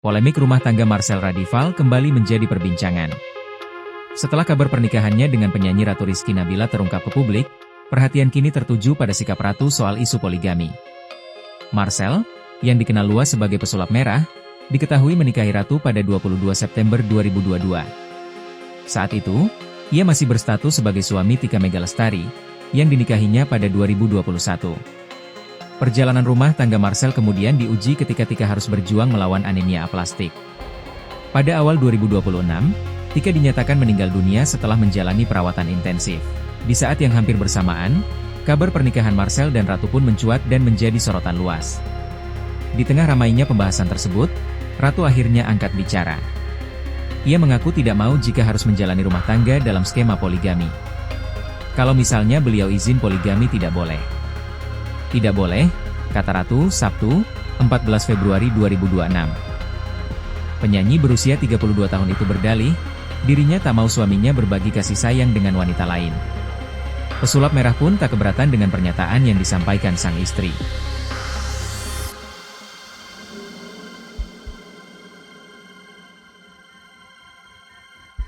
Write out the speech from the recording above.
Polemik rumah tangga Marcel Radival kembali menjadi perbincangan. Setelah kabar pernikahannya dengan penyanyi Ratu Rizky Nabila terungkap ke publik, perhatian kini tertuju pada sikap Ratu soal isu poligami. Marcel, yang dikenal luas sebagai pesulap merah, diketahui menikahi Ratu pada 22 September 2022. Saat itu, ia masih berstatus sebagai suami Tika Megalestari, yang dinikahinya pada 2021. Perjalanan rumah tangga Marcel kemudian diuji ketika Tika harus berjuang melawan anemia aplastik. Pada awal 2026, Tika dinyatakan meninggal dunia setelah menjalani perawatan intensif. Di saat yang hampir bersamaan, kabar pernikahan Marcel dan Ratu pun mencuat dan menjadi sorotan luas. Di tengah ramainya pembahasan tersebut, Ratu akhirnya angkat bicara. Ia mengaku tidak mau jika harus menjalani rumah tangga dalam skema poligami. Kalau misalnya beliau izin poligami tidak boleh. Tidak boleh, kata Ratu, Sabtu, 14 Februari 2026. Penyanyi berusia 32 tahun itu berdalih, dirinya tak mau suaminya berbagi kasih sayang dengan wanita lain. Pesulap merah pun tak keberatan dengan pernyataan yang disampaikan sang istri.